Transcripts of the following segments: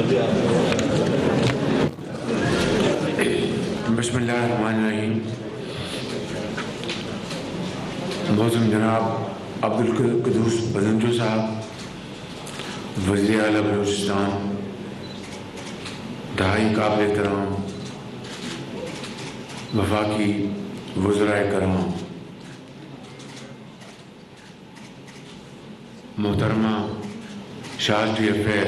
بسم اللہ الرحمن الرحیم. محترم جناب عبدالقدوس بزنجو صاحب، وزیر اعلیٰ بلوچستان، انتہائی قابل احترام وفاقی وزرائے کرام، محترمہ شارجی افیر،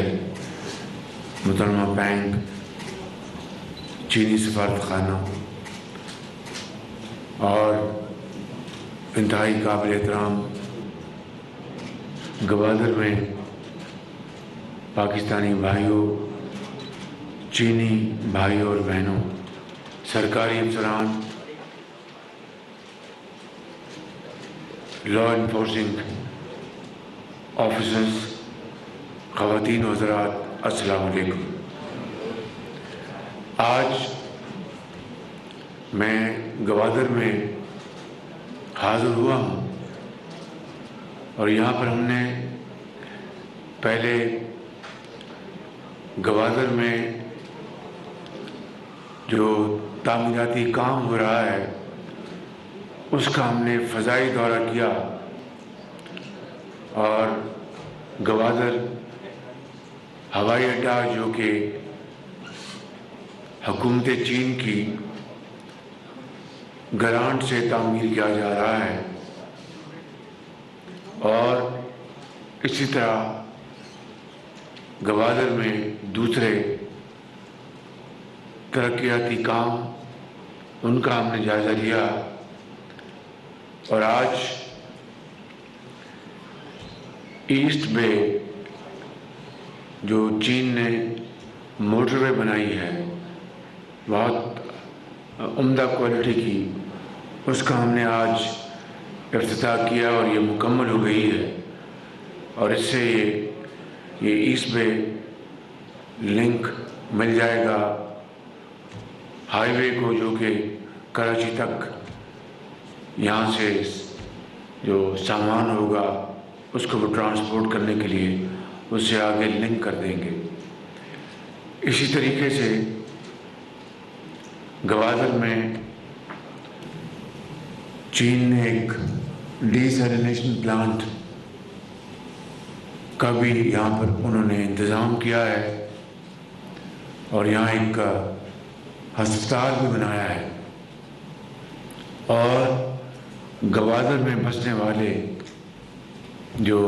محترمہ بینک، چینی سفارت خانہ اور انتہائی قابل احترام گوادر میں پاکستانی بھائیوں، چینی بھائیوں اور بہنوں، سرکاری افسران، لا انفورسنگ آفیسرز، خواتین و حضرات، السلام علیکم. آج میں گوادر میں حاضر ہوا ہوں اور یہاں پر ہم نے پہلے گوادر میں جو تعمیراتی کام ہو رہا ہے اس کا ہم نے فضائی دورہ کیا اور گوادر ہوائی اڈہ جو کہ حکومت چین کی گرانٹ سے تعمیر کیا جا رہا ہے، اور اسی طرح گوادر میں دوسرے ترقیاتی کام ان کا ہم نے جائزہ لیا. اور آج ایسٹ بے جو چین نے موٹر وے بنائی ہے بہت عمدہ کوالٹی کی، اس کا ہم نے آج افتتاح کیا اور یہ مکمل ہو گئی ہے. اور اس سے یہ ایسٹ بے لنک مل جائے گا ہائی وے کو، جو کہ کراچی تک یہاں سے جو سامان ہوگا اس کو وہ ٹرانسپورٹ کرنے کے لیے اس سے آگے لنک کر دیں گے. اسی طریقے سے گوادر میں چین نے ایک ڈی سیلینیشن پلانٹ کا بھی یہاں پر انہوں نے انتظام کیا ہے اور یہاں ایک ہسپتال بھی بنایا ہے. اور گوادر میں بسنے والے جو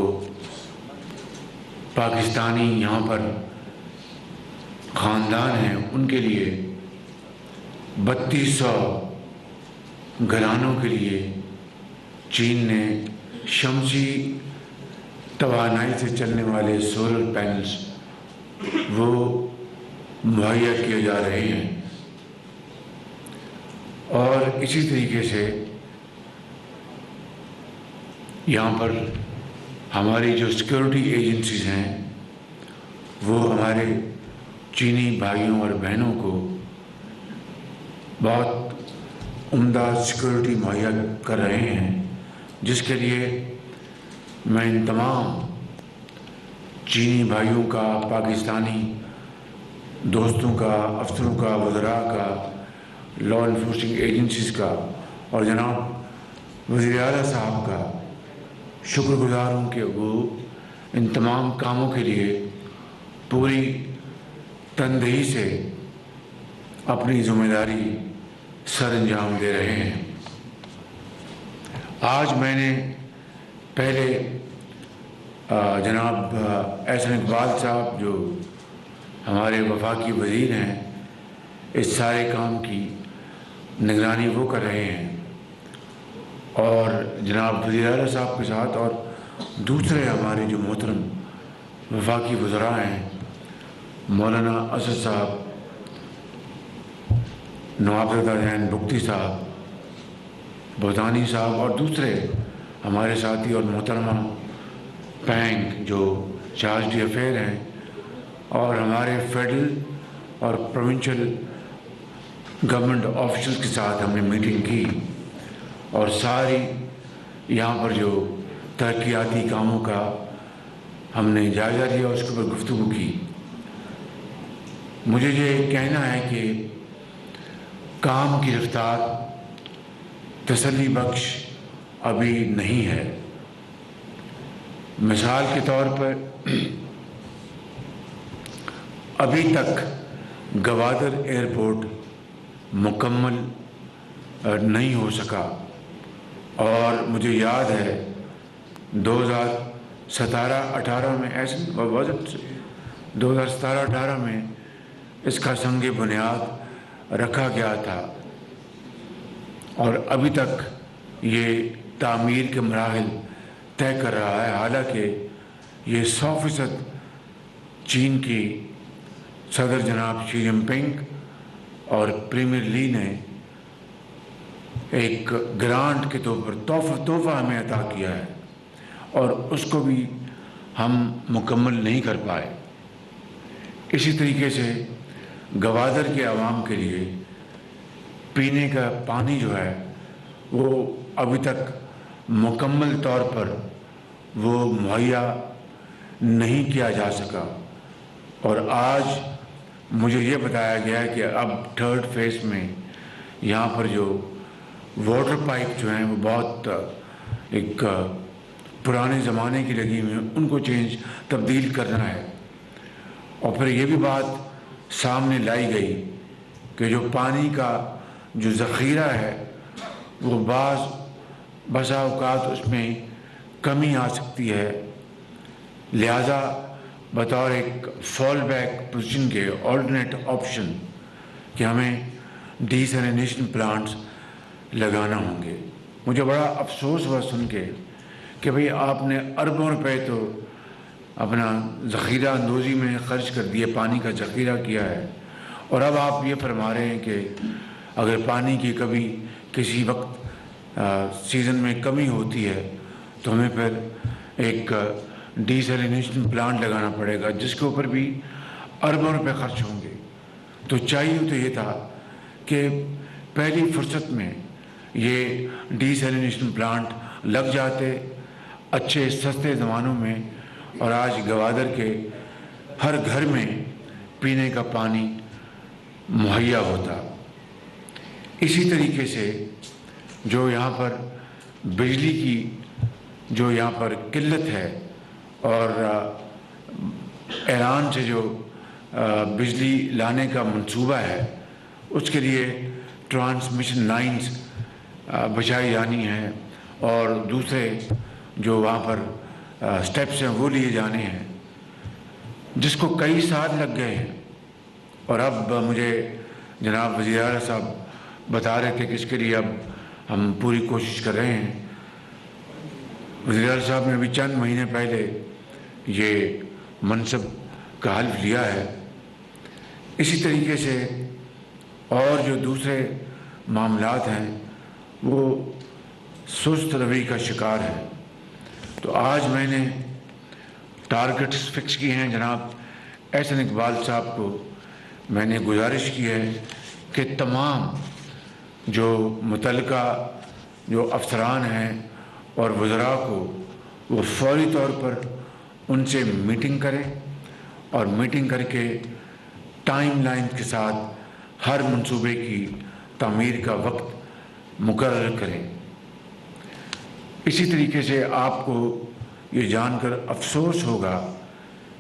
پاکستانی یہاں پر خاندان ہیں ان کے لیے 3200 گھرانوں کے لیے چین نے شمسی توانائی سے چلنے والے سولر پینلز وہ مہیا کیے جا رہے ہیں. اور اسی طریقے سے یہاں پر ہماری جو سیکورٹی ایجنسیز ہیں وہ ہمارے چینی بھائیوں اور بہنوں کو بہت عمدہ سیکورٹی مہیا کر رہے ہیں، جس کے لیے میں ان تمام چینی بھائیوں کا، پاکستانی دوستوں کا، افسروں کا، وزراء کا، لا انفورسنگ ایجنسیز کا اور جناب وزیر اعلیٰ صاحب کا شکر گزار ہوں کہ وہ ان تمام کاموں کے لیے پوری تندہی سے اپنی ذمہ داری سر انجام دے رہے ہیں. آج میں نے پہلے جناب احسن اقبال صاحب جو ہمارے وفاقی وزیر ہیں، اس سارے کام کی نگرانی وہ کر رہے ہیں، اور جناب وزیر اعلیٰ صاحب کے ساتھ اور دوسرے ہمارے جو محترم وفاقی وزراء ہیں، مولانا اسد صاحب، نواب زادہ حسین بگٹی صاحب، بہتانی صاحب اور دوسرے ہمارے ساتھی، اور محترمہ بینک جو چارج ڈی افیئر ہیں، اور ہمارے فیڈرل اور پروونشل گورنمنٹ آفیشل کے ساتھ ہم نے میٹنگ کی اور ساری یہاں پر جو ترقیاتی کاموں کا ہم نے جائزہ لیا اور اس کے اوپر گفتگو کی. مجھے یہ کہنا ہے کہ کام کی رفتار تسلی بخش ابھی نہیں ہے۔ مثال کے طور پر ابھی تک گوادر ایئرپورٹ مکمل نہیں ہو سکا، اور مجھے یاد ہے 2017-18 میں 2017-18 میں اس کا سنگ بنیاد رکھا گیا تھا، اور ابھی تک یہ تعمیر کے مراحل طے کر رہا ہے۔ حالانکہ یہ 100% چین کی صدر جناب شی جن پنگ اور پریمیئر لی نے ایک گرانٹ کے طور پر تحفہ ہمیں عطا کیا ہے، اور اس کو بھی ہم مکمل نہیں کر پائے۔ اسی طریقے سے گوادر کے عوام کے لیے پینے کا پانی جو ہے وہ ابھی تک مکمل طور پر وہ مہیا نہیں کیا جا سکا، اور آج مجھے یہ بتایا گیا ہے کہ اب 3rd فیز میں یہاں پر جو واٹر پائپ جو ہیں وہ بہت ایک پرانے زمانے کی لگی ہوئی ہیں، ان کو تبدیل کرنا ہے۔ اور پھر یہ بھی بات سامنے لائی گئی کہ جو پانی کا جو ذخیرہ ہے وہ بسا اوقات اس میں کمی آ سکتی ہے، لہٰذا بطور ایک فال بیک پوزیشن کے آلٹرنیٹ آپشن کہ ہمیں ڈیسیلینیشن پلانٹس لگانا ہوں گے۔ مجھے بڑا افسوس ہوا سن کے کہ بھئی آپ نے اربوں روپے تو اپنا ذخیرہ اندوزی میں خرچ کر دیے، پانی کا ذخیرہ کیا ہے، اور اب آپ یہ فرما رہے ہیں کہ اگر پانی کی کبھی کسی وقت سیزن میں کمی ہوتی ہے تو ہمیں پھر ایک ڈیسیلینیشن پلانٹ لگانا پڑے گا، جس کے اوپر بھی اربوں روپے خرچ ہوں گے۔ تو چاہیے تو یہ تھا کہ پہلی فرصت میں یہ ڈیسیلینیشن پلانٹ لگ جاتے اچھے سستے زمانوں میں، اور آج گوادر کے ہر گھر میں پینے کا پانی مہیا ہوتا۔ اسی طریقے سے جو یہاں پر بجلی کی جو یہاں پر قلت ہے، اور ایران سے جو بجلی لانے کا منصوبہ ہے اس کے لیے ٹرانسمیشن لائنز بچھائی جانی ہیں، اور دوسرے جو وہاں پر سٹیپس ہیں وہ لیے جانے ہیں، جس کو کئی سال لگ گئے ہیں۔ اور اب مجھے جناب وزیر اعلیٰ صاحب بتا رہے تھے کہ اس کے لیے اب ہم پوری کوشش کر رہے ہیں۔ وزیر اعلیٰ صاحب نے ابھی چند مہینے پہلے یہ منصب کا حلف لیا ہے۔ اسی طریقے سے اور جو دوسرے معاملات ہیں وہ سست روی کا شکار ہے۔ تو آج میں نے ٹارگٹس فکس کیے ہیں۔ جناب احسن اقبال صاحب کو میں نے گزارش کی ہے کہ تمام جو متعلقہ جو افسران ہیں اور وزراء کو وہ فوری طور پر ان سے میٹنگ کریں، اور میٹنگ کر کے ٹائم لائن کے ساتھ ہر منصوبے کی تعمیر کا وقت مقرر کریں۔ اسی طریقے سے آپ کو یہ جان کر افسوس ہوگا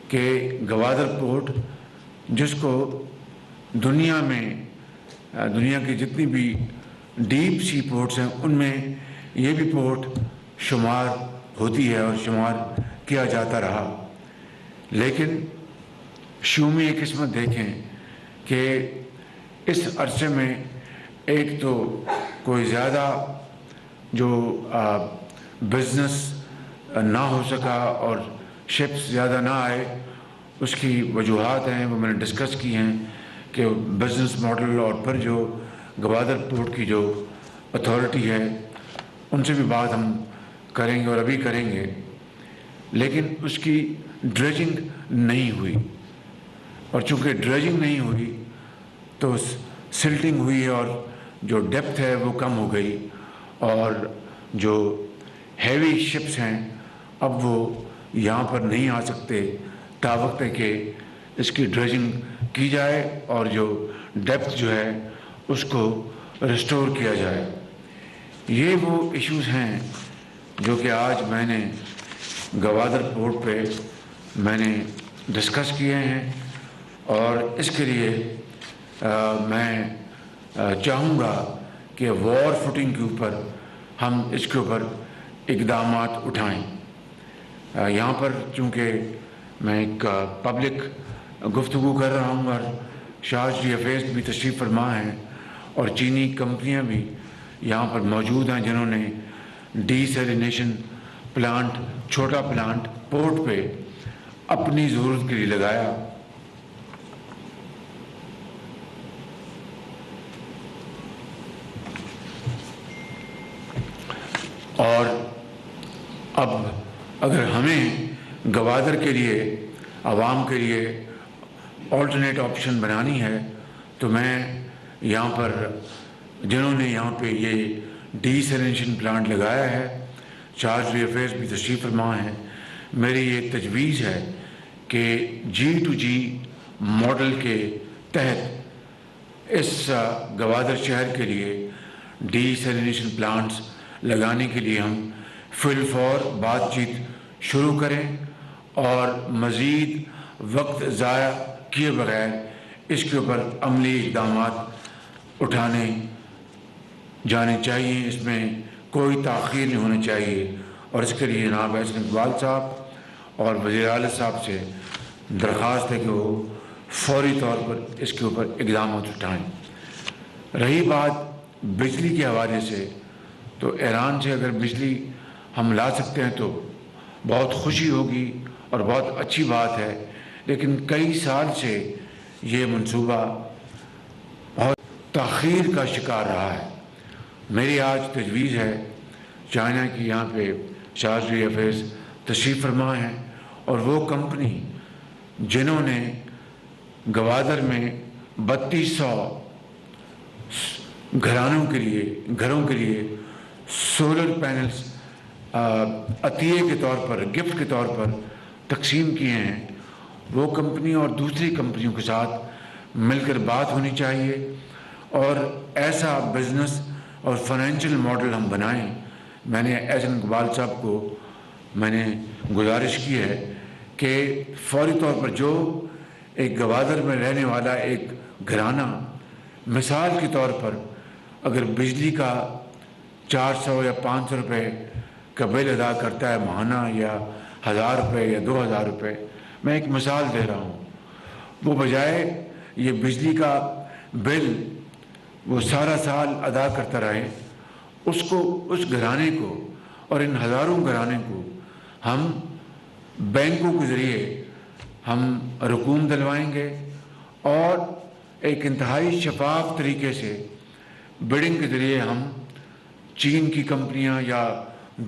کہ گوادر پورٹ، جس کو دنیا کی جتنی بھی ڈیپ سی پورٹس ہیں ان میں یہ بھی پورٹ شمار ہوتی ہے اور شمار کیا جاتا رہا، لیکن شومی یہ قسمت دیکھیں کہ اس عرصے میں ایک تو کوئی زیادہ جو بزنس نہ ہو سکا اور شپس زیادہ نہ آئے۔ اس کی وجوہات ہیں وہ میں نے ڈسکس کی ہیں کہ بزنس ماڈل، اور پھر جو گوادر پورٹ کی جو اتھارٹی ہے ان سے بھی بات ہم کریں گے اور ابھی کریں گے، لیکن اس کی ڈریجنگ نہیں ہوئی، اور چونکہ ڈریجنگ نہیں ہوئی تو سلٹنگ ہوئی اور جو ڈیپتھ ہے وہ کم ہو گئی، اور جو ہیوی شپس ہیں اب وہ یہاں پر نہیں آ سکتے تا وقت ہے کہ اس کی ڈریجنگ کی جائے اور جو ڈیپتھ جو ہے اس کو ریسٹور کیا جائے۔ یہ وہ ایشوز ہیں جو کہ آج میں نے گوادر پورٹ پہ میں نے ڈسکس کیے ہیں، اور اس کے لیے میں چاہوں گا کہ وار فوٹنگ کے اوپر ہم اس کے اوپر اقدامات اٹھائیں۔ یہاں پر چونکہ میں ایک پبلک گفتگو کر رہا ہوں اور شاہ شریف افیز بھی تشریف فرما ہیں اور چینی کمپنیاں بھی یہاں پر موجود ہیں جنہوں نے ڈی سیلینیشن پلانٹ، چھوٹا پلانٹ پورٹ پہ اپنی ضرورت کے لیے لگایا۔ اور اب اگر ہمیں گوادر کے لیے، عوام کے لیے آلٹرنیٹ آپشن بنانی ہے تو میں یہاں پر جنہوں نے یہاں پہ یہ ڈی سیلینیشن پلانٹ لگایا ہے، شاہ شریف افیز بھی تشریف فرما ہیں، میری یہ تجویز ہے کہ G2G ماڈل کے تحت اس گوادر شہر کے لیے ڈی سیلینیشن پلانٹس لگانے کے لیے ہم فی الفور بات چیت شروع کریں اور مزید وقت ضائع کیے بغیر اس کے اوپر عملی اقدامات اٹھانے جانے چاہیے۔ اس میں کوئی تاخیر نہیں ہونا چاہیے، اور اس کے لیے جناب احسن اقبال صاحب اور وزیر اعلیٰ صاحب سے درخواست ہے کہ وہ فوری طور پر اس کے اوپر اقدامات اٹھائیں۔ رہی بات بجلی کے حوالے سے، تو ایران سے اگر بجلی ہم لا سکتے ہیں تو بہت خوشی ہوگی اور بہت اچھی بات ہے، لیکن کئی سال سے یہ منصوبہ بہت تاخیر کا شکار رہا ہے۔ میری آج تجویز ہے، چائنا کی یہاں پہ شاہ شریف افیز تشریف فرما ہیں اور وہ کمپنی جنہوں نے گوادر میں 3200 گھروں کے لیے سولر پینلز عطیے کے طور پر، گفٹ کے طور پر تقسیم کیے ہیں، وہ کمپنی اور دوسری کمپنیوں کے ساتھ مل کر بات ہونی چاہیے اور ایسا بزنس اور فائنینشیل ماڈل ہم بنائیں۔ میں نے احسن اقبال صاحب کو میں نے گزارش کی ہے کہ فوری طور پر جو ایک گوادر میں رہنے والا ایک گھرانہ مثال کے طور پر اگر بجلی کا 400 یا 500 روپے کا بل ادا کرتا ہے ماہانہ، یا 1000 روپے یا 2000 روپے، میں ایک مثال دے رہا ہوں، وہ بجائے یہ بجلی کا بل وہ سارا سال ادا کرتا رہے، اس گھرانے کو اور ان ہزاروں گھرانے کو ہم بینکوں کے ذریعے ہم رقوم دلوائیں گے اور ایک انتہائی شفاف طریقے سے بڈنگ کے ذریعے ہم چین کی کمپنیاں یا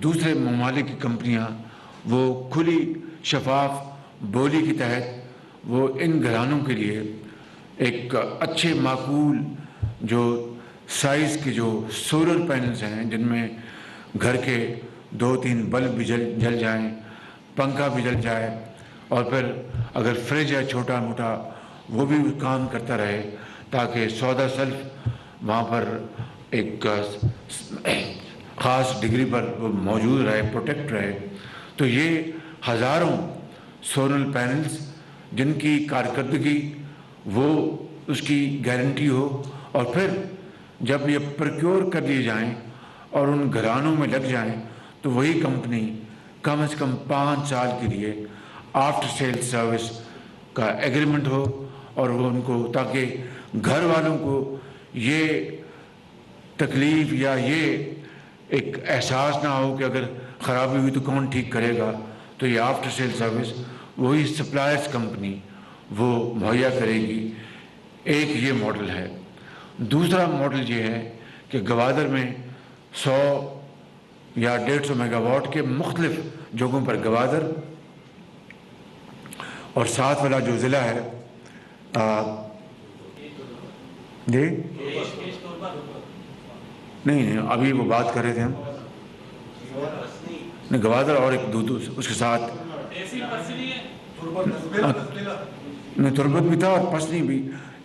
دوسرے ممالک کی کمپنیاں وہ کھلی شفاف بولی کے تحت وہ ان گھرانوں کے لیے ایک اچھے معقول جو سائز کے جو سولر پینلز ہیں، جن میں گھر کے 2-3 بلب بھی جل جائیں، پنکھا بھی جل جائے، اور پھر اگر فریج ہے چھوٹا موٹا وہ بھی کام کرتا رہے، تاکہ سودا سلف وہاں پر ایک خاص ڈگری پر وہ موجود رہے، پروٹیکٹ رہے۔ تو یہ ہزاروں سولر پینلز جن کی کارکردگی وہ اس کی گارنٹی ہو، اور پھر جب یہ پروکیور کر لیے جائیں اور ان گھرانوں میں لگ جائیں تو وہی کمپنی کم از کم 5 سال کے لیے آفٹر سیل سروس کا ایگریمنٹ ہو، اور وہ ان کو تاکہ گھر والوں کو یہ تکلیف یا یہ ایک احساس نہ ہو کہ اگر خرابی ہوئی تو کون ٹھیک کرے گا، تو یہ آفٹر سیل سروس وہی سپلائرز کمپنی وہ مہیا کرے گی۔ ایک یہ ماڈل ہے۔ دوسرا ماڈل یہ ہے کہ گوادر میں 100 یا 150 میگا واٹ کے مختلف جگہوں پر گوادر اور ساتھ والا جو ضلع ہے جی نہیں ابھی وہ بات کر رہے تھے ہم گوادر اور ایک اس کے ساتھ میں تربت بھی تھا اور پسنی بھی،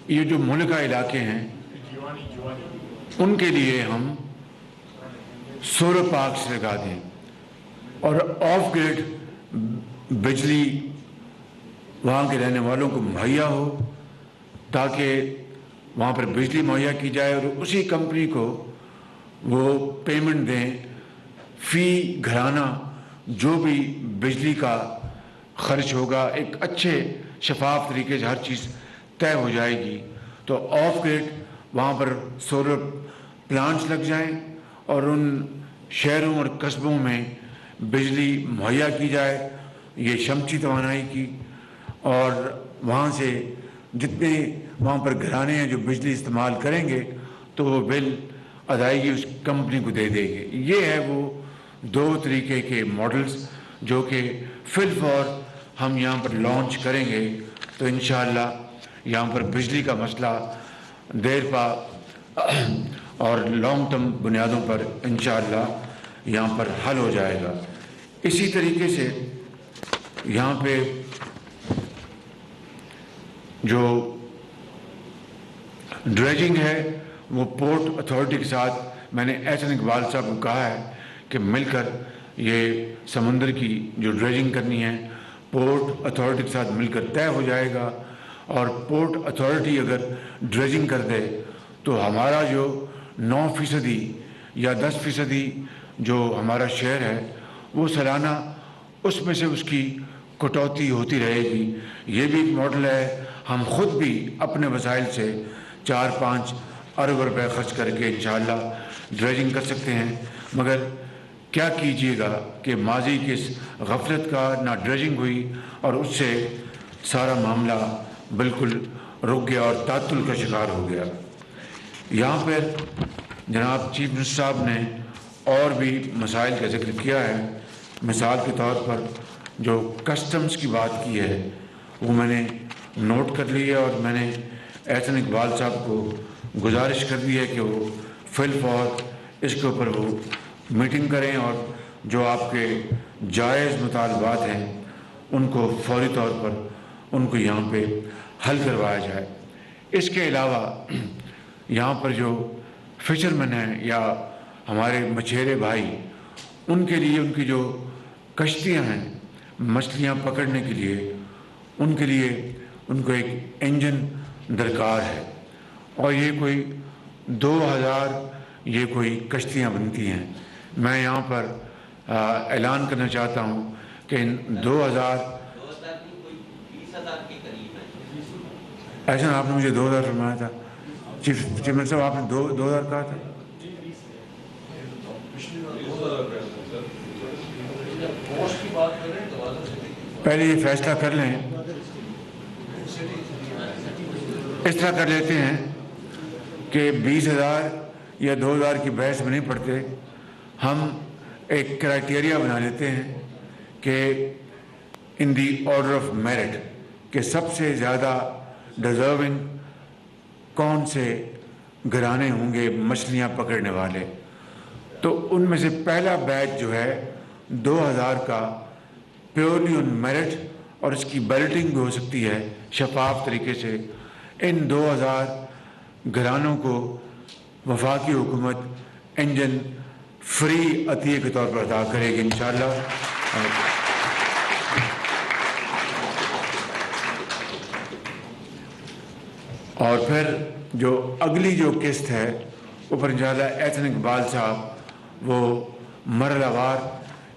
یہ جو ملکہ علاقے ہیں ان کے لیے ہم سولر پارکس لگا دیں اور آف گریڈ بجلی وہاں کے رہنے والوں کو مہیا ہو، تاکہ وہاں پر بجلی مہیا کی جائے اور اسی کمپنی کو وہ پیمنٹ دیں فی گھرانہ جو بھی بجلی کا خرچ ہوگا، ایک اچھے شفاف طریقے سے ہر چیز طے ہو جائے گی۔ تو آف گریڈ وہاں پر سولر پلانٹس لگ جائیں اور ان شہروں اور قصبوں میں بجلی مہیا کی جائے، یہ شمسی توانائی کی، اور وہاں سے جتنے وہاں پر گھرانے ہیں جو بجلی استعمال کریں گے تو وہ بل ادائیگی اس کمپنی کو دے دے گے۔ یہ ہے وہ دو طریقے کے ماڈلز جو کہ فی الفور ہم یہاں پر لانچ کریں گے، تو انشاءاللہ یہاں پر بجلی کا مسئلہ دیر پا اور لانگ ٹرم بنیادوں پر انشاءاللہ یہاں پر حل ہو جائے گا۔ اسی طریقے سے یہاں پہ جو ڈریجنگ ہے وہ پورٹ اتھارٹی کے ساتھ میں نے احسن اقبال صاحب کو کہا ہے کہ مل کر یہ سمندر کی جو ڈریجنگ کرنی ہے پورٹ اتھارٹی کے ساتھ مل کر طے ہو جائے گا، اور پورٹ اتھارٹی اگر ڈریجنگ کر دے تو ہمارا جو 9% یا 10% جو ہمارا شہر ہے وہ سالانہ اس میں سے اس کی کٹوتی ہوتی رہے گی۔ یہ بھی ایک ماڈل ہے، ہم خود بھی اپنے وسائل سے 4-5 ارب روپے خرچ کر کے انشاءاللہ ڈریجنگ کر سکتے ہیں، مگر کیا کیجئے گا کہ ماضی کی اس غفلت کا نہ ڈریجنگ ہوئی اور اس سے سارا معاملہ بالکل رک گیا اور تعطل کا شکار ہو گیا۔ یہاں پر جناب چیف منسٹر صاحب نے اور بھی مسائل کا ذکر کیا ہے، مثال کے طور پر جو کسٹمز کی بات کی ہے وہ میں نے نوٹ کر لی ہے، اور میں نے احسن اقبال صاحب کو گزارش کر دی ہے کہ وہ فی الفور اس کے اوپر وہ میٹنگ کریں اور جو آپ کے جائز مطالبات ہیں ان کو فوری طور پر ان کو یہاں پہ حل کروایا جائے۔ اس کے علاوہ یہاں پر جو فشرمین ہیں یا ہمارے مچھیرے بھائی، ان کے لیے ان کی جو کشتیاں ہیں مچھلیاں پکڑنے کے لیے، ان کے لیے ان کو ایک انجن درکار ہے، اور یہ کوئی 2000 یہ کوئی کشتیاں بنتی ہیں۔ میں یہاں پر اعلان کرنا چاہتا ہوں کہ ان 2000 ایسا آپ نے مجھے 2000 فرمایا تھا چیف منسٹر صاحب، آپ نے 2000 کہا تھا۔ پہلے یہ فیصلہ کر لیں، اس طرح کر لیتے ہیں کہ 20,000 یا 2000 کی بحث میں نہیں پڑتے، ہم ایک کرائٹیریا بنا لیتے ہیں کہ ان دی آرڈر آف میرٹ کہ سب سے زیادہ ڈیزرونگ کون سے گھرانے ہوں گے مچھلیاں پکڑنے والے، تو ان میں سے پہلا بیچ جو ہے 2000 کا پیورلی آن میرٹ، اور اس کی بیلٹنگ بھی ہو سکتی ہے شفاف طریقے سے۔ ان 2000 گھرانوں کو وفاقی حکومت انجن فری عطیے کے طور پر ادا کرے گی انشاءاللہ۔ اور پھر جو اگلی جو قسط ہے اوپر انشاءاللہ احسن اقبال صاحب وہ مرحلہ وار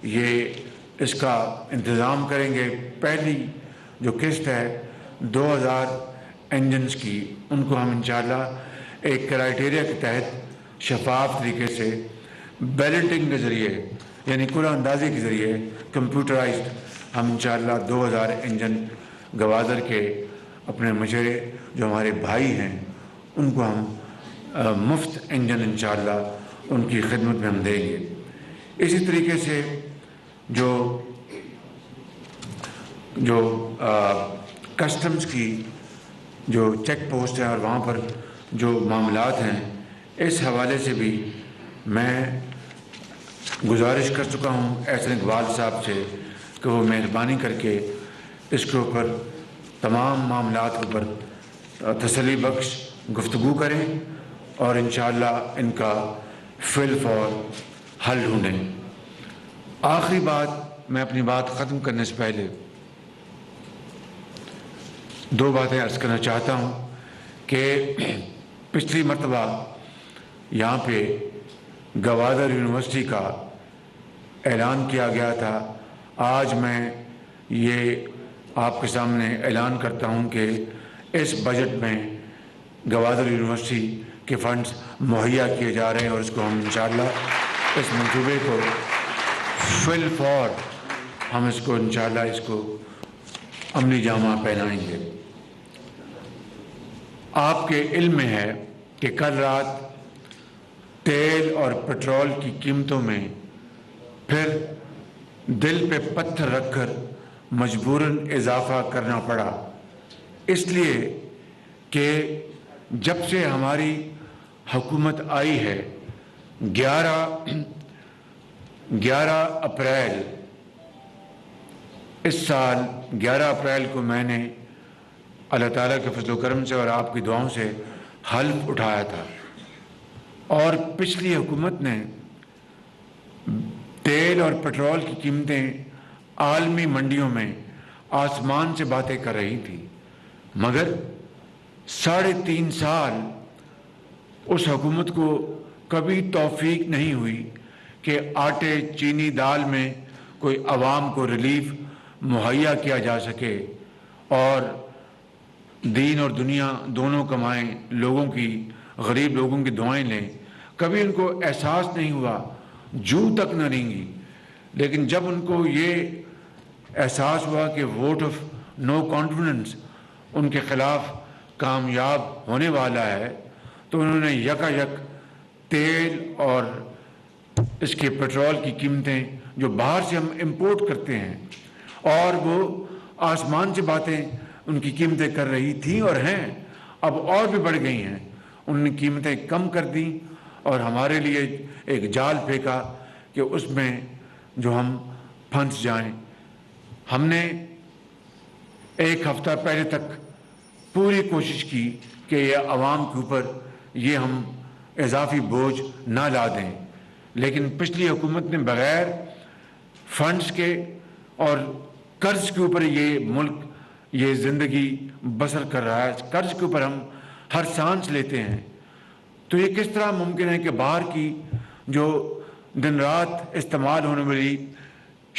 یہ اس کا انتظام کریں گے۔ پہلی جو قسط ہے 2000 انجنز کی، ان کو ہم انشاءاللہ ایک کرائٹیریا کے تحت شفاف طریقے سے بیلٹنگ کے ذریعے یعنی قرعہ اندازی کے ذریعے کمپیوٹرائزڈ ہم انشاءاللہ 2000 انجن گوادر کے اپنے مشورے جو ہمارے بھائی ہیں ان کو ہم مفت انجن انشاءاللہ ان کی خدمت میں ہم دیں گے۔ اسی طریقے سے جو کسٹمز کی جو چیک پوسٹ ہیں اور وہاں پر جو معاملات ہیں، اس حوالے سے بھی میں گزارش کر چکا ہوں احسن اقبال صاحب سے کہ وہ مہربانی کر کے اس کے اوپر تمام معاملات کے اوپر تسلی بخش گفتگو کریں اور انشاءاللہ ان کا فی الفور حل ڈھونڈیں۔ آخری بات، میں اپنی بات ختم کرنے سے پہلے دو باتیں عرض کرنا چاہتا ہوں کہ پچھلی مرتبہ یہاں پہ گوادر یونیورسٹی کا اعلان کیا گیا تھا۔ آج میں یہ آپ کے سامنے اعلان کرتا ہوں کہ اس بجٹ میں گوادر یونیورسٹی کے فنڈز مہیا کیے جا رہے ہیں اور اس کو ہم انشاءاللہ اس منصوبے کو فی الفور ہم اس کو انشاءاللہ اس کو عملی جامہ پہنائیں گے۔ آپ کے علم میں ہے کہ کل رات تیل اور پٹرول کی قیمتوں میں پھر دل پہ پتھر رکھ کر مجبوراً اضافہ کرنا پڑا، اس لیے کہ جب سے ہماری حکومت آئی ہے 11 اپریل اس سال 11 اپریل کو میں نے اللہ تعالیٰ کے فضل و کرم سے اور آپ کی دعاؤں سے حلف اٹھایا تھا، اور پچھلی حکومت نے تیل اور پٹرول کی قیمتیں عالمی منڈیوں میں آسمان سے باتیں کر رہی تھی، مگر 3.5 سال اس حکومت کو کبھی توفیق نہیں ہوئی کہ آٹے چینی دال میں کوئی عوام کو ریلیف مہیا کیا جا سکے اور دین اور دنیا دونوں کمائیں، لوگوں کی غریب لوگوں کی دعائیں لیں۔ کبھی ان کو احساس نہیں ہوا، جو تک نہ رینگی، لیکن جب ان کو یہ احساس ہوا کہ ووٹ آف نو کانفیڈنس ان کے خلاف کامیاب ہونے والا ہے، تو انہوں نے یک تیل اور اس کے پٹرول کی قیمتیں جو باہر سے ہم امپورٹ کرتے ہیں اور وہ آسمان سے باتیں ان کی قیمتیں کر رہی تھیں اور ہیں، اب اور بھی بڑھ گئی ہیں، انہوں نے قیمتیں کم کر دیں اور ہمارے لیے ایک جال پھینکا کہ اس میں جو ہم پھنس جائیں۔ ہم نے ایک ہفتہ پہلے تک پوری کوشش کی کہ یہ عوام کے اوپر یہ ہم اضافی بوجھ نہ لا دیں، لیکن پچھلی حکومت نے بغیر فنڈز کے اور قرض کے اوپر یہ ملک یہ زندگی بسر کر رہا ہے، قرض کے اوپر ہم ہر سانس لیتے ہیں، تو یہ کس طرح ممکن ہے کہ باہر کی جو دن رات استعمال ہونے والی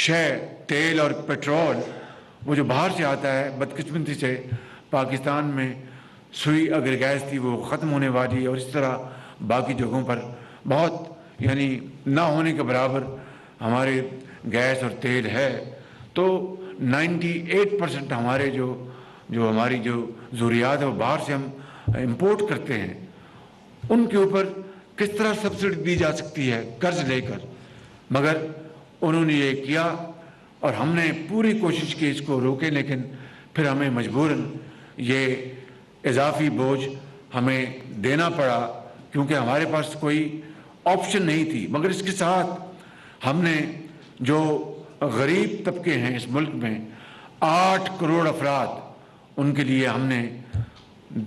شے تیل اور پٹرول وہ جو باہر سے آتا ہے، بدقسمتی سے پاکستان میں سوئی اگر گیس تھی وہ ختم ہونے والی ہے، اور اس طرح باقی جگہوں پر بہت یعنی نہ ہونے کے برابر ہمارے گیس اور تیل ہے، تو 98% ہمارے جو ہماری جو ضروریات ہے وہ باہر سے ہم امپورٹ کرتے ہیں، ان کے اوپر کس طرح سبسڈی دی جا سکتی ہے قرض لے کر، مگر انہوں نے یہ کیا اور ہم نے پوری کوشش کی اس کو روکیں، لیکن پھر ہمیں مجبوراً یہ اضافی بوجھ ہمیں دینا پڑا کیونکہ ہمارے پاس کوئی آپشن نہیں تھی۔ مگر اس کے ساتھ ہم نے جو غریب طبقے ہیں اس ملک میں 8 کروڑ افراد، ان کے لیے ہم نے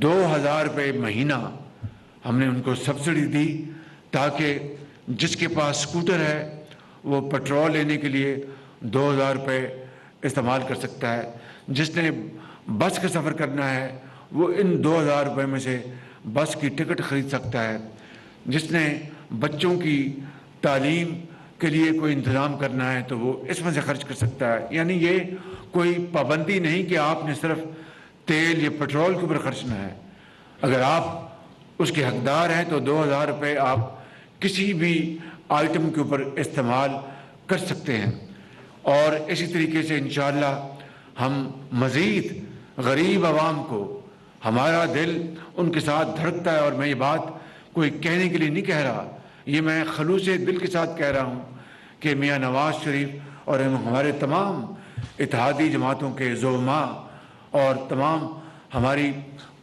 2000 روپے مہینہ ہم نے ان کو سبسڈی دی، تاکہ جس کے پاس اسکوٹر ہے وہ پیٹرول لینے کے لیے 2000 روپے استعمال کر سکتا ہے، جس نے بس کا سفر کرنا ہے وہ ان 2000 روپے میں سے بس کی ٹکٹ خرید سکتا ہے، جس نے بچوں کی تعلیم کے لیے کوئی انتظام کرنا ہے تو وہ اس میں سے خرچ کر سکتا ہے۔ یعنی یہ کوئی پابندی نہیں کہ آپ نے صرف تیل یا پیٹرول کے اوپر خرچنا ہے، اگر آپ اس کے حقدار ہیں تو 2000 روپے آپ کسی بھی آئٹم کے اوپر استعمال کر سکتے ہیں۔ اور اسی طریقے سے انشاءاللہ ہم مزید غریب عوام کو، ہمارا دل ان کے ساتھ دھڑکتا ہے، اور میں یہ بات کوئی کہنے کے لیے نہیں کہہ رہا، یہ میں خلوص دل کے ساتھ کہہ رہا ہوں کہ میاں نواز شریف اور ہمارے تمام اتحادی جماعتوں کے زعماء اور تمام ہماری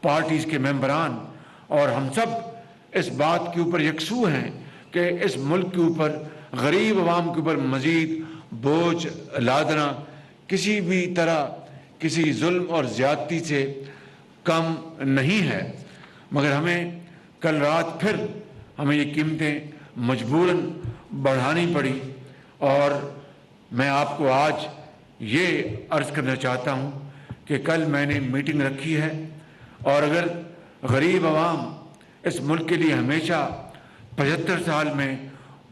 پارٹیز کے ممبران اور ہم سب اس بات کے اوپر یکسو ہیں کہ اس ملک کے اوپر غریب عوام کے اوپر مزید بوجھ لادنا کسی بھی طرح کسی ظلم اور زیادتی سے کم نہیں ہے، مگر ہمیں کل رات پھر ہمیں یہ قیمتیں مجبوراً بڑھانی پڑی، اور میں آپ کو آج یہ عرض کرنا چاہتا ہوں کہ کل میں نے میٹنگ رکھی ہے، اور اگر غریب عوام اس ملک کے لیے ہمیشہ 75 سال میں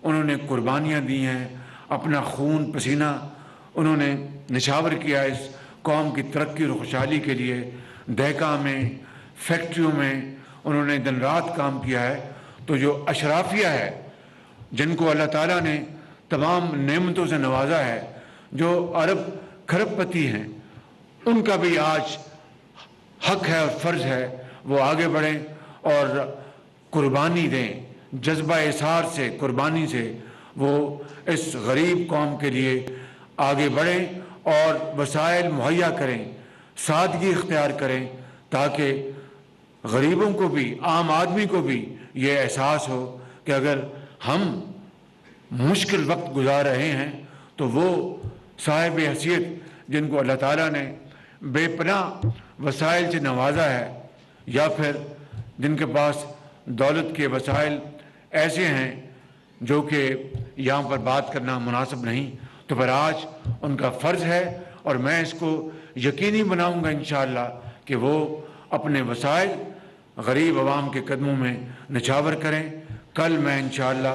انہوں نے قربانیاں دی ہیں، اپنا خون پسینہ انہوں نے نچھاور کیا اس قوم کی ترقی اور خوشحالی کے لیے، دہکا میں، فیکٹریوں میں انہوں نے دن رات کام کیا ہے، تو جو اشرافیہ ہے جن کو اللہ تعالیٰ نے تمام نعمتوں سے نوازا ہے، جو ارب کھرب پتی ہیں، ان کا بھی آج حق ہے اور فرض ہے وہ آگے بڑھیں اور قربانی دیں، جذبہ اظہار سے، قربانی سے وہ اس غریب قوم کے لیے آگے بڑھیں اور وسائل مہیا کریں، سادگی اختیار کریں، تاکہ غریبوں کو بھی، عام آدمی کو بھی یہ احساس ہو کہ اگر ہم مشکل وقت گزار رہے ہیں تو وہ صاحب حیثیت جن کو اللہ تعالیٰ نے بے پناہ وسائل سے نوازا ہے، یا پھر جن کے پاس دولت کے وسائل ایسے ہیں جو کہ یہاں پر بات کرنا مناسب نہیں، تو پھر آج ان کا فرض ہے، اور میں اس کو یقینی بناؤں گا انشاءاللہ کہ وہ اپنے وسائل غریب عوام کے قدموں میں نچھاور کریں۔ کل میں انشاءاللہ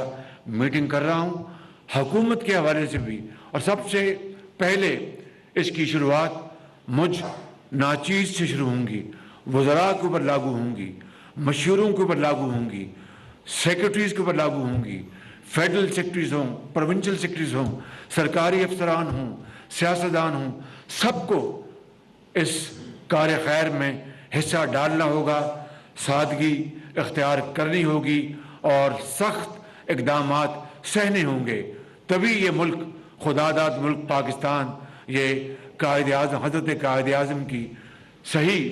میٹنگ کر رہا ہوں حکومت کے حوالے سے بھی، اور سب سے پہلے اس کی شروعات مجھ ناچیز سے شروع ہوں گی، وزراء کے اوپر لاگو ہوں گی، مشیروں کے اوپر لاگو ہوں گی، سیکرٹریز کے اوپر لاگو ہوں گی، فیڈرل سیکرٹریز ہوں، پروونشل سیکرٹریز ہوں، سرکاری افسران ہوں، سیاستدان ہوں، سب کو اس کار خیر میں حصہ ڈالنا ہوگا، سادگی اختیار کرنی ہوگی، اور سخت اقدامات سہنے ہوں گے، تبھی یہ ملک، خدا داد ملک پاکستان، یہ قائد اعظم، حضرت قائد اعظم کی صحیح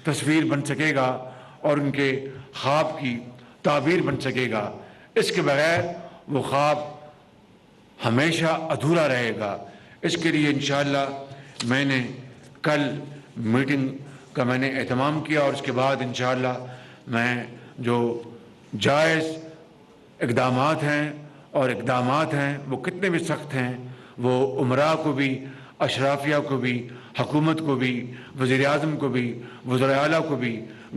تصویر بن سکے گا اور ان کے خواب کی تعبیر بن سکے گا۔ اس کے بغیر وہ خواب ہمیشہ ادھورا رہے گا۔ اس کے لیے انشاءاللہ میں نے کل میٹنگ کا میں نے اہتمام کیا، اور اس کے بعد انشاءاللہ میں جو جائز اقدامات ہیں وہ کتنے بھی سخت ہیں، وہ امراء کو بھی، اشرافیہ کو بھی، حکومت کو بھی، وزیر اعظم کو بھی، وزراء اعلیٰ کو بھی،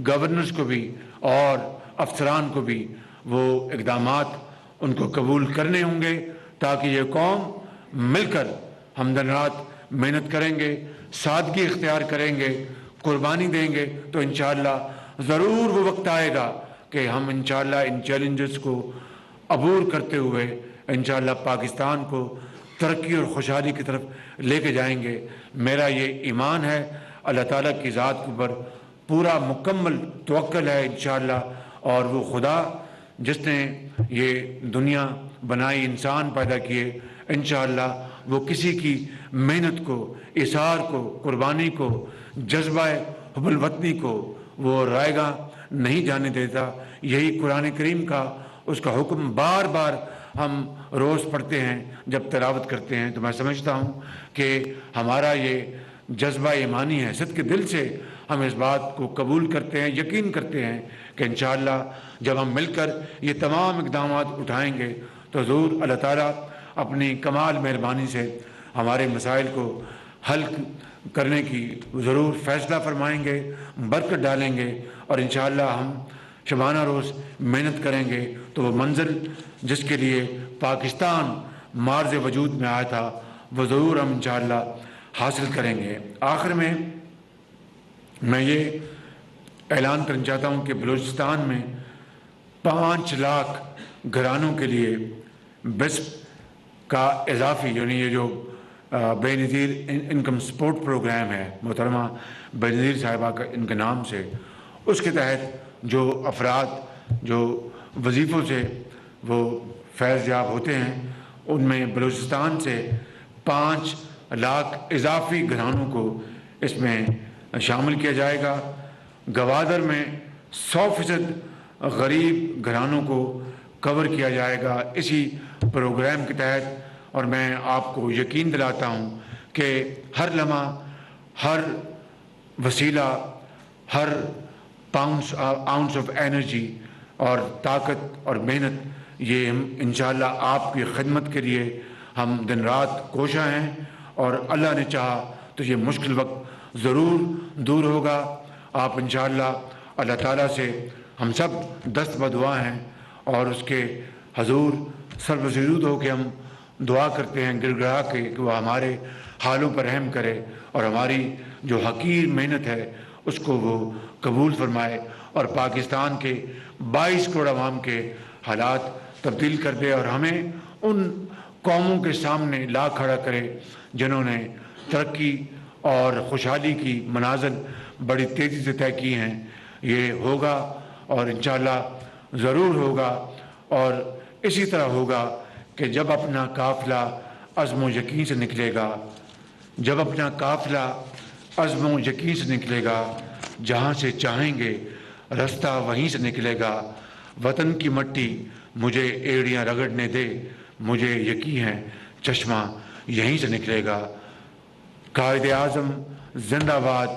گورنرز کو بھی اور افسران کو بھی وہ اقدامات ان کو قبول کرنے ہوں گے، تاکہ یہ قوم مل کر ہم دن رات محنت کریں گے، سادگی اختیار کریں گے، قربانی دیں گے، تو انشاءاللہ ضرور وہ وقت آئے گا کہ ہم انشاءاللہ ان چیلنجز کو عبور کرتے ہوئے انشاءاللہ پاکستان کو ترقی اور خوشحالی کی طرف لے کے جائیں گے۔ میرا یہ ایمان ہے، اللہ تعالیٰ کی ذات کے اوپر پورا مکمل توکل ہے انشاءاللہ، اور وہ خدا جس نے یہ دنیا بنائی، انسان پیدا کیے، انشاءاللہ وہ کسی کی محنت کو، اثار کو، قربانی کو، جذبہ حب الوطنی کو وہ رائے گاہ نہیں جانے دیتا۔ یہی قرآن کریم کا اس کا حکم بار بار ہم روز پڑھتے ہیں، جب تلاوت کرتے ہیں، تو میں سمجھتا ہوں کہ ہمارا یہ جذبہ ایمانی ہے، صدق دل سے ہم اس بات کو قبول کرتے ہیں، یقین کرتے ہیں کہ انشاءاللہ جب ہم مل کر یہ تمام اقدامات اٹھائیں گے تو ضرور اللہ تعالیٰ اپنی کمال مہربانی سے ہمارے مسائل کو حل کرنے کی ضرور فیصلہ فرمائیں گے، برکت ڈالیں گے، اور انشاءاللہ ہم شبانہ روز محنت کریں گے تو وہ منزل جس کے لیے پاکستان مارز وجود میں آیا تھا وہ ضرور ہم انشاءاللہ حاصل کریں گے۔ آخر میں یہ اعلان کرنا چاہتا ہوں کہ بلوچستان میں 5 لاکھ گھرانوں کے لیے بسپ کا اضافی، یعنی یہ جو بے نظیر انکم سپورٹ پروگرام ہے، محترمہ بے نظیر صاحبہ کا ان کے نام سے، اس کے تحت جو افراد جو وظیفوں سے وہ فیض یاب ہوتے ہیں، ان میں بلوچستان سے 5 لاکھ اضافی گھرانوں کو اس میں شامل کیا جائے گا۔ گوادر میں 100% غریب گھرانوں کو کور کیا جائے گا اسی پروگرام کے تحت، اور میں آپ کو یقین دلاتا ہوں کہ ہر لمحہ ہر وسیلہ، ہر آؤنس آف انرجی اور طاقت اور محنت، یہ ہم انشاءاللہ آپ کی خدمت کے لیے ہم دن رات کوشاں ہیں، اور اللہ نے چاہا تو یہ مشکل وقت ضرور دور ہوگا۔ آپ انشاءاللہ اللہ تعالیٰ سے ہم سب دست بدعا ہیں، اور اس کے حضور سربسجود ہو کے ہم دعا کرتے ہیں گڑ گڑا کے کہ وہ ہمارے حالوں پر رحم کرے، اور ہماری جو حقیر محنت ہے اس کو وہ قبول فرمائے، اور پاکستان کے 22 کروڑ عوام کے حالات تبدیل کر دے، اور ہمیں ان قوموں کے سامنے لا کھڑا کرے جنہوں نے ترقی اور خوشحالی کی منازل بڑی تیزی سے طے کی ہیں۔ یہ ہوگا اور انشاءاللہ ضرور ہوگا، اور اسی طرح ہوگا کہ جب اپنا قافلہ عزم و یقین سے نکلے گا، جب اپنا قافلہ عزم و یقین سے نکلے گا، جہاں سے چاہیں گے رستہ وہیں سے نکلے گا۔ وطن کی مٹی مجھے ایڑیاں رگڑنے دے، مجھے یقین ہے چشمہ یہیں سے نکلے گا۔ قائد اعظم زندہ باد،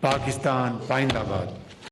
پاکستان پائندہ باد۔